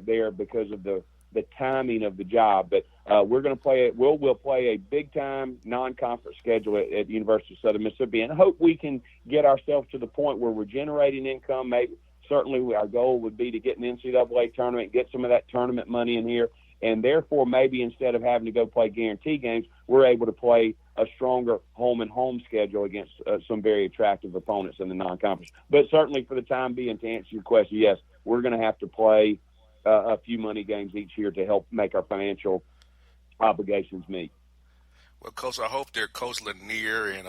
there because of the timing of the job. But we're going to play it. We'll play a big-time non-conference schedule at the University of Southern Mississippi, and hope we can get ourselves to the point where we're generating income. Maybe certainly our goal would be to get an NCAA tournament, get some of that tournament money in here, and therefore maybe instead of having to go play guarantee games, we're able to play a stronger home schedule against some very attractive opponents in the non-conference. But certainly for the time being, to answer your question, yes, we're going to have to play a few money games each year to help make our financial obligations meet. Well, Coach, I hope that Coach Lanier and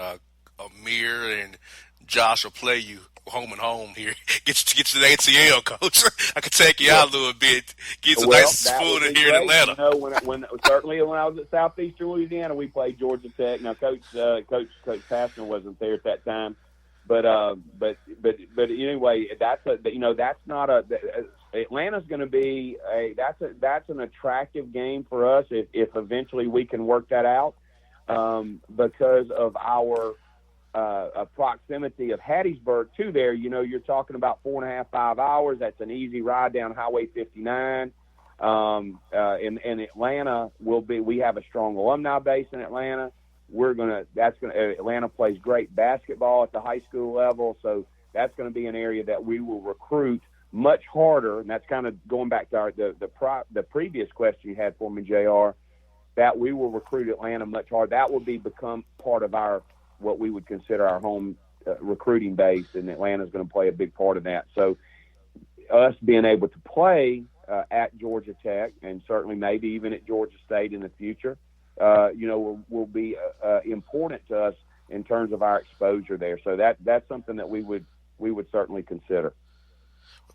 Amir and Josh will play you home and home here. Get to the ATL, Coach. I can take you out a little bit. Get some nice food in here in Atlanta. When certainly when I was at Southeastern Louisiana, we played Georgia Tech. Now, Coach Passner wasn't there at that time, but anyway, that's not a. Atlanta's going to be that's an attractive game for us if eventually we can work that out because of our proximity of Hattiesburg to there. You're talking about 4.5, 5 hours. That's an easy ride down Highway 59. In Atlanta we have a strong alumni base in Atlanta. Atlanta plays great basketball at the high school level, so that's going to be an area that we will recruit much harder, and that's kind of going back to the previous question you had for me, JR, that we will recruit Atlanta much harder. That will become part of our what we would consider our home recruiting base, and Atlanta is going to play a big part of that. So us being able to play at Georgia Tech and certainly maybe even at Georgia State in the future, will be important to us in terms of our exposure there. So that's something that we would certainly consider.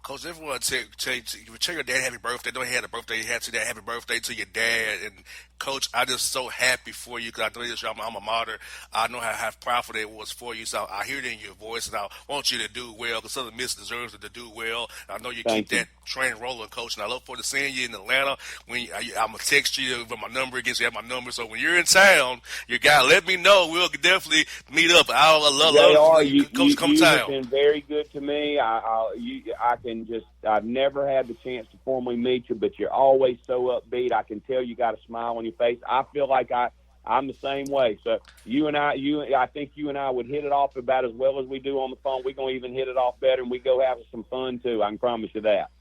Coach, everyone tell your dad happy birthday. Know he had a birthday. He had to say that happy birthday to your dad. And Coach, I'm just so happy for you because I know this your alma mater. I know how proudful it was for you. So I hear it in your voice, and I want you to do well because Southern Miss deserves it to do well. I know you keep that train rolling, Coach, and I look forward to seeing you in Atlanta. I'm gonna text you with my number again. So you have my number. So when you're in town, you gotta let me know. We'll definitely meet up. I love Coach come town. You've been very good to me. I've never had the chance to formally meet you, but you're always so upbeat. I can tell you got a smile on your face. I feel like I'm the same way. So I think you and I would hit it off about as well as we do on the phone. We're going to even hit it off better, and we go have some fun too. I can promise you that.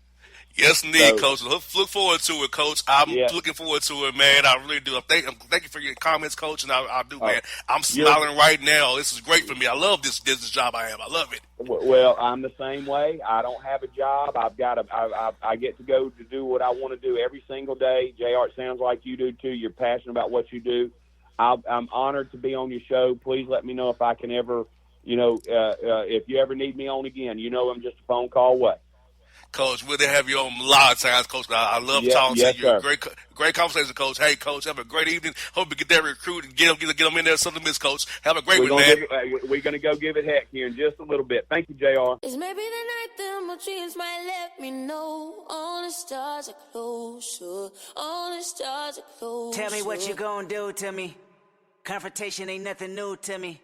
Yes, indeed, So, Coach. Look forward to it, Coach. I'm yeah. looking forward to it, man. I really do. Thank you for your comments, Coach, and I do, man. I'm smiling right now. This is great for me. I love this job I have. I love it. Well, I'm the same way. I don't have a job. I get to go to do what I want to do every single day. JR, it sounds like you do too. You're passionate about what you do. I'm honored to be on your show. Please let me know if I can ever, if you ever need me on again. I'm just a phone call away. Coach, we'll have you on a lot of times, Coach. I love talking to you. Sir. Great conversation, Coach. Hey, Coach, have a great evening. Hope you get that recruit and get them in there. Something to miss, Coach. Have a great one, man. We're going to go give it heck here in just a little bit. Thank you, JR. It's maybe the night that my dreams might let me know all the stars are closer, all the stars are closer. Tell me what you gonna do to me. Confrontation ain't nothing new to me.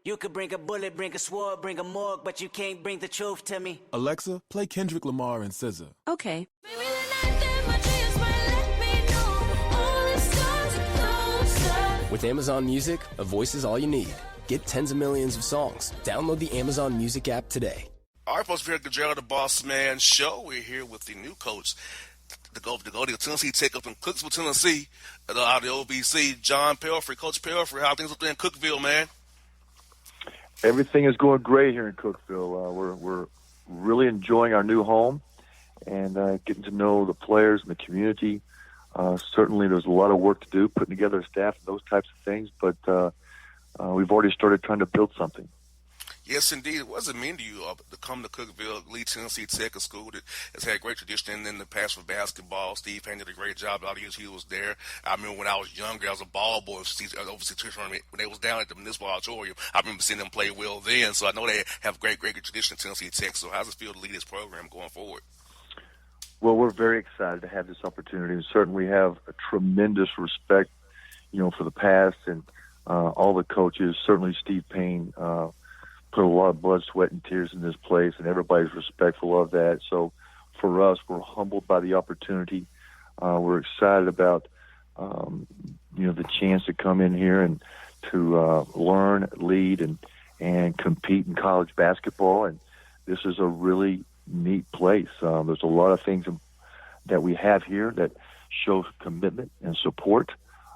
You could bring a bullet, bring a sword, bring a morgue, but you can't bring the truth to me. Alexa, play Kendrick Lamar and SZA. Okay. Maybe the night that my dreams might let me know all the stars are closer. With Amazon Music, a voice is all you need. Get tens of millions of songs. Download the Amazon Music app today. All right, folks, we're here at the Gerald the Bossman Show. We're here with the new coach, the go to Tennessee Tech up in Cookville, Tennessee, out of the OVC, John Pelfrey. Coach Pelfrey, how things up there in Cookville, man? Everything is going great here in Cookville. We're really enjoying our new home and getting to know the players and the community. Certainly there's a lot of work to do, putting together a staff and those types of things, but we've already started trying to build something. Yes, indeed. What does it mean to you to come to Cookville, lead Tennessee Tech, a school that has had great tradition in the past for basketball? Steve Payne did a great job all the years he was there. I remember when I was younger, I was a ball boy overseas tournament when they was down at the Municipal Auditorium. I remember seeing them play well then, so I know they have great tradition in Tennessee Tech. So how does it feel to lead this program going forward? Well, we're very excited to have this opportunity, and certainly have a tremendous respect, for the past and all the coaches. Certainly Steve Payne put a lot of blood, sweat, and tears in this place, and everybody's respectful of that. So for us, we're humbled by the opportunity. We're excited about, the chance to come in here and to learn, lead, and compete in college basketball. And this is a really neat place. There's a lot of things that we have here that show commitment and support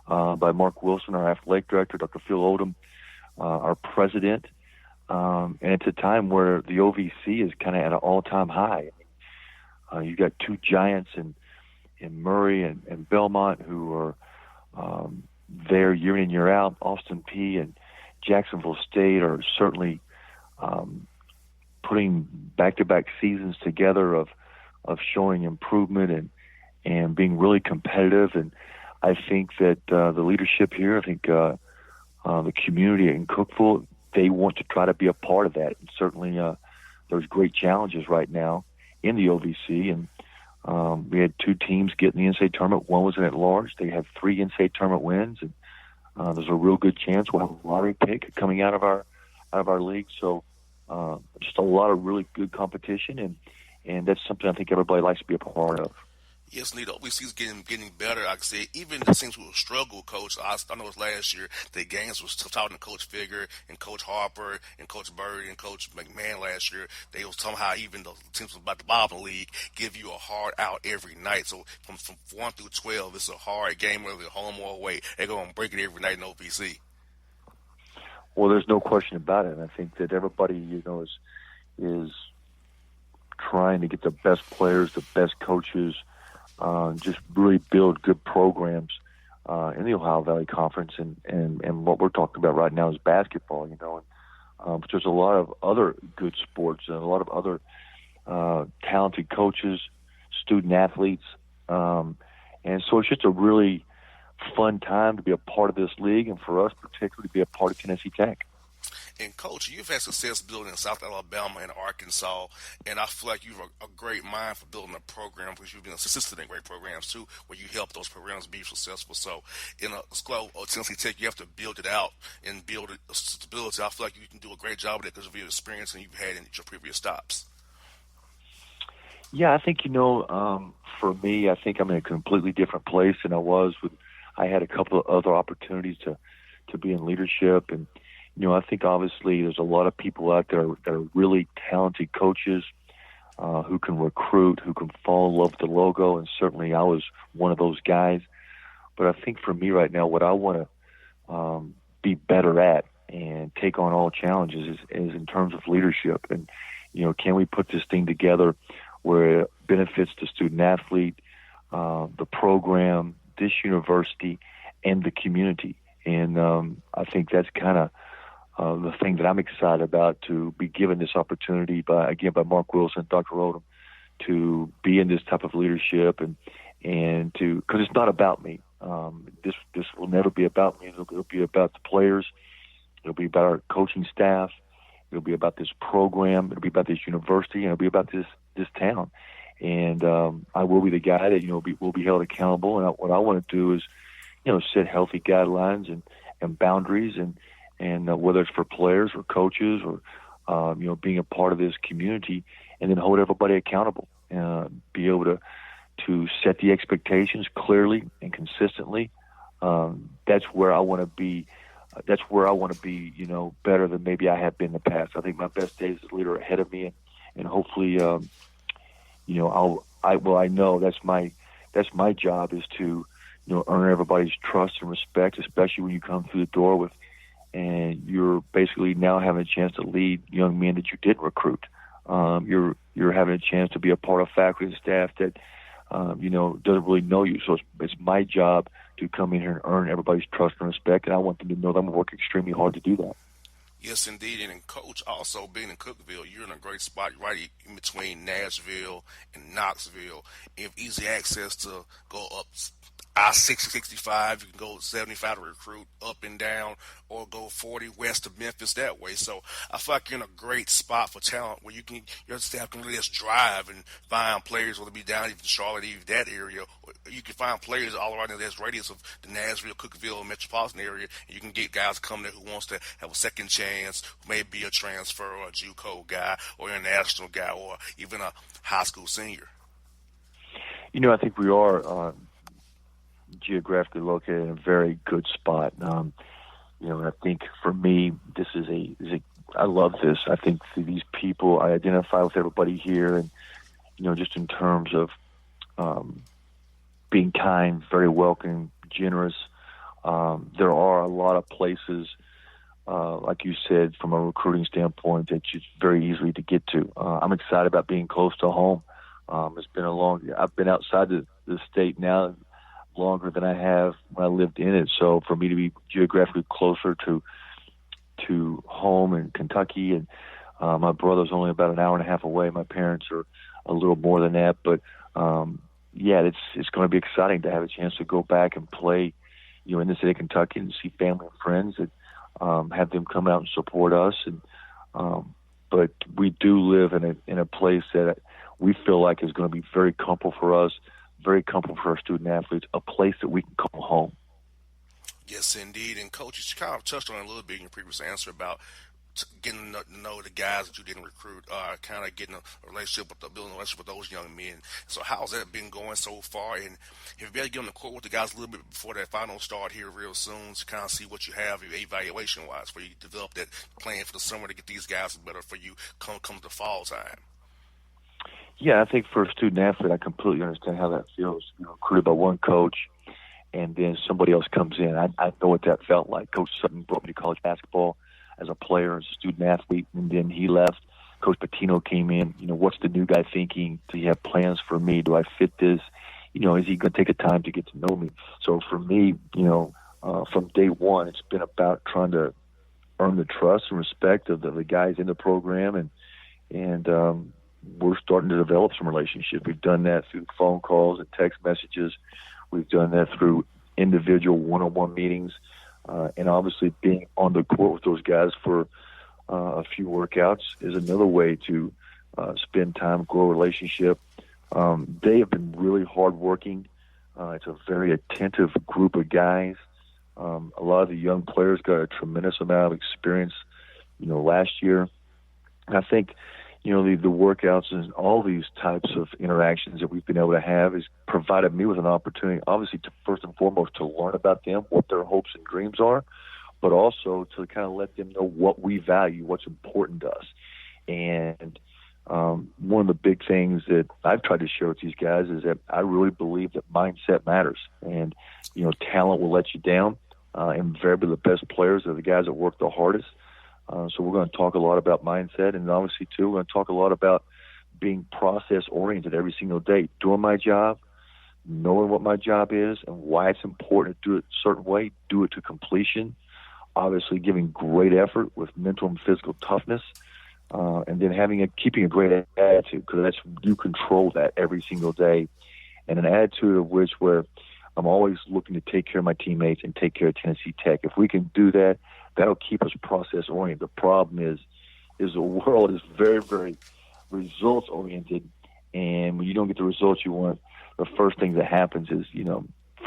by Mark Wilson, our athletic director, Dr. Phil Odom, our president. And it's a time where the OVC is kind of at an all-time high. You've got two giants in Murray and Belmont who are there year in, year out. Austin Peay and Jacksonville State are certainly putting back-to-back seasons together of showing improvement and being really competitive. And I think that the leadership here, the community in Cookville, they want to try to be a part of that. And certainly there's great challenges right now in the OVC. And we had two teams get in the NCAA tournament. One was an at-large. They have 3 NCAA tournament wins. And there's a real good chance we'll have a lottery pick coming out of our league. So just a lot of really good competition. And that's something I think everybody likes to be a part of. Yes, Nita, OVC's getting better. Like I said, even the teams who struggle, Coach. I know it was last year. The games was talking to Coach Figger and Coach Harper and Coach Bird and Coach McMahon last year. They was somehow, even the teams about the bottom of the league, give you a hard out every night. So from 1 through 12, it's a hard game, whether they're home or away. They're going to break it every night in OVC. Well, there's no question about it. And I think that everybody, is trying to get the best players, the best coaches, just really build good programs in the Ohio Valley Conference, and what we're talking about right now is basketball, but there's a lot of other good sports and a lot of other talented coaches, student athletes, and so it's just a really fun time to be a part of this league, and for us particularly to be a part of Tennessee Tech. And, Coach, you've had success building in South Alabama and Arkansas, and I feel like you have a great mind for building a program because you've been assisted in great programs, too, where you help those programs be successful. So in a school of Tennessee Tech, you have to build it out and build stability. I feel like you can do a great job of it because of your experience and you've had in your previous stops. Yeah, I think, for me, I think I'm in a completely different place than I was with I had a couple of other opportunities to be in leadership. And, I think obviously there's a lot of people out there that are really talented coaches who can recruit, who can fall in love with the logo. And certainly I was one of those guys. But I think for me right now, what I want to be better at and take on all challenges is in terms of leadership. And, can we put this thing together where it benefits the student athlete, the program, this university, and the community? And I think that's kind of the thing that I'm excited about, to be given this opportunity by Mark Wilson, Dr. Odom, to be in this type of leadership and to, because it's not about me. This will never be about me. It'll be about the players. It'll be about our coaching staff. It'll be about this program. It'll be about this university, and it'll be about this town. And I will be the guy that will be held accountable. And what I want to do is set healthy guidelines and boundaries, and whether it's for players or coaches or being a part of this community, and then hold everybody accountable. Be able to set the expectations clearly and consistently. That's where I want to be. That's where I want to be, better than maybe I have been in the past. I think my best days as a leader are ahead of me, and hopefully, I know that's my job, is to, earn everybody's trust and respect, especially when you come through the door and you're basically now having a chance to lead young men that you didn't recruit. You're having a chance to be a part of faculty and staff that, doesn't really know you. So it's my job to come in here and earn everybody's trust and respect, and I want them to know that I'm going to work extremely hard to do that. Yes, indeed. And Coach, also being in Cookeville, you're in a great spot right in between Nashville and Knoxville. You have easy access to go up I-65, you can go 75 to recruit up and down, or go 40 west of Memphis that way. So I feel like you're in a great spot for talent where your staff can really just drive and find players, whether it be down even Charlotte, even that area. Or you can find players all around this radius of the Nashville, Cookeville, metropolitan area, and you can get guys to come there who wants to have a second chance, who may be a transfer or a JUCO guy or international guy or even a high school senior. I think we are geographically located in a very good spot. And I think for me, this is I love this. I think these people, I identify with everybody here, and just in terms of being kind, very welcoming, generous. There are a lot of places, like you said, from a recruiting standpoint, that it's very easily to get to. I'm excited about being close to home. It's been I've been outside the state now longer than I have when I lived in it. So for me to be geographically closer to home in Kentucky, and my brother's only about an hour and a half away. My parents are a little more than that, but it's going to be exciting to have a chance to go back and play, in the state of Kentucky, and see family and friends, and have them come out and support us. And but we do live in a place that we feel like is going to be very comfortable for us, very comfortable for our student athletes, a place that we can call home. Yes, indeed. And Coach, you kind of touched on it a little bit in your previous answer about getting to know the guys that you didn't recruit, kind of getting a relationship building a relationship with those young men. So how's that been going so far? And have you been able to get on the court with the guys a little bit before that final start here real soon to kind of see what you have evaluation-wise, where you develop that plan for the summer to get these guys better for you come the fall time? Yeah, I think for a student athlete, I completely understand how that feels. Recruited by one coach, and then somebody else comes in. I know what that felt like. Coach Sutton brought me to college basketball as a player, as a student athlete, and then he left. Coach Patino came in. What's the new guy thinking? Do you have plans for me? Do I fit this? Is he going to take the time to get to know me? So for me, from day one, it's been about trying to earn the trust and respect of the guys in the program, and we're starting to develop some relationship. We've done that through phone calls and text messages. We've done that through individual one-on-one meetings, and obviously being on the court with those guys for a few workouts is another way to spend time, grow a relationship. They have been really hardworking. It's a very attentive group of guys. A lot of the young players got a tremendous amount of experience, last year. And I think, the workouts and all these types of interactions that we've been able to have has provided me with an opportunity, obviously, to first and foremost to learn about them, what their hopes and dreams are, but also to kind of let them know what we value, what's important to us. And one of the big things that I've tried to share with these guys is that I really believe that mindset matters. And, talent will let you down. Invariably, the best players are the guys that work the hardest. So we're going to talk a lot about mindset, and obviously, too, we're going to talk a lot about being process-oriented every single day, doing my job, knowing what my job is and why it's important to do it a certain way, do it to completion, obviously giving great effort with mental and physical toughness, and then keeping a great attitude, because you control that every single day, and an attitude of which where I'm always looking to take care of my teammates and take care of Tennessee Tech. If we can do that, that'll keep us process-oriented. The problem is the world is very, very results-oriented, and when you don't get the results you want, the first thing that happens is,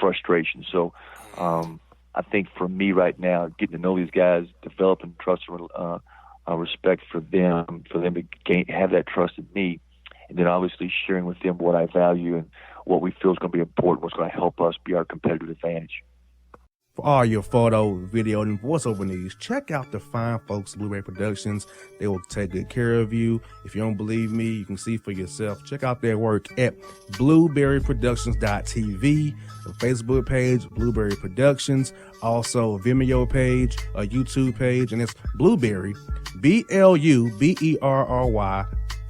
frustration. So I think for me right now, getting to know these guys, developing trust and respect for them to have that trust in me, and then obviously sharing with them what I value and what we feel is going to be important, what's going to help us be our competitive advantage. For all your photo, video, and voiceover needs, check out the fine folks at Blueberry Productions. They will take good care of you. If you don't believe me, you can see for yourself. Check out their work at blueberryproductions.tv, the Facebook page, Blueberry Productions, also a Vimeo page, a YouTube page, and it's Blueberry, BLUBERRY,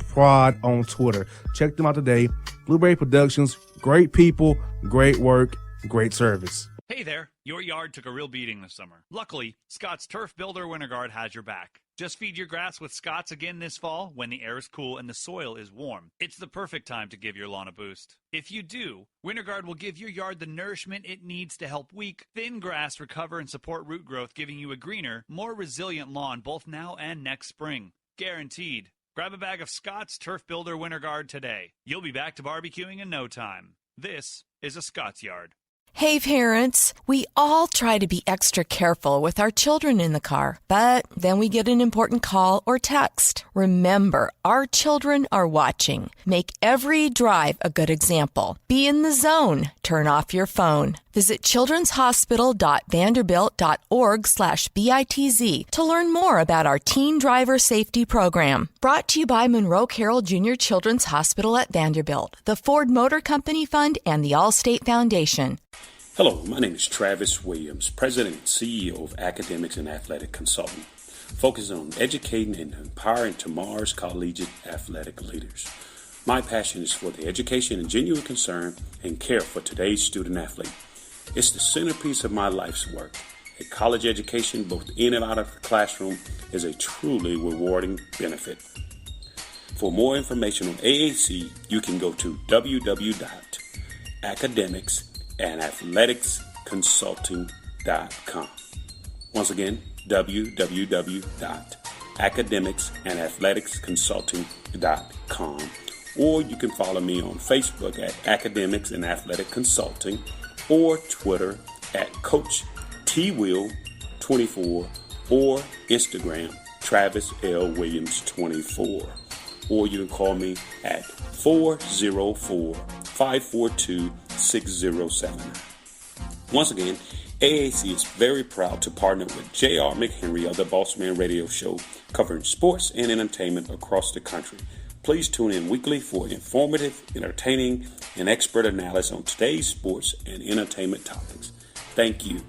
Prod on Twitter. Check them out today. Blueberry Productions, great people, great work, great service. Hey there, your yard took a real beating this summer. Luckily, Scott's Turf Builder Winter Guard has your back. Just feed your grass with Scott's again this fall when the air is cool and the soil is warm. It's the perfect time to give your lawn a boost. If you do, Winter Guard will give your yard the nourishment it needs to help weak, thin grass recover and support root growth, giving you a greener, more resilient lawn both now and next spring. Guaranteed. Grab a bag of Scott's Turf Builder Winter Guard today. You'll be back to barbecuing in no time. This is a Scott's Yard. Hey parents, we all try to be extra careful with our children in the car, but then we get an important call or text. Remember, our children are watching. Make every drive a good example. Be in the zone. Turn off your phone. Visit childrenshospital.vanderbilt.org/BITZ to learn more about our teen driver safety program. Brought to you by Monroe Carroll Jr. Children's Hospital at Vanderbilt, the Ford Motor Company Fund, and the Allstate Foundation. Hello, my name is Travis Williams, President and CEO of Academics and Athletic Consulting, focusing on educating and empowering tomorrow's collegiate athletic leaders. My passion is for the education and genuine concern and care for today's student athlete. It's the centerpiece of my life's work. A college education, both in and out of the classroom, is a truly rewarding benefit. For more information on AAC, you can go to www.academicsandathleticsconsulting.com. Once again, www.academicsandathleticsconsulting.com. Or you can follow me on Facebook at Academics and Athletic Consulting, or Twitter at Coach TWill24, or Instagram Travis L. Williams 24. Or you can call me at 404-542-6079. Once again, AAC is very proud to partner with J.R. McHenry of the Bossman Radio Show, covering sports and entertainment across the country. Please tune in weekly for informative, entertaining, and expert analysis on today's sports and entertainment topics. Thank you.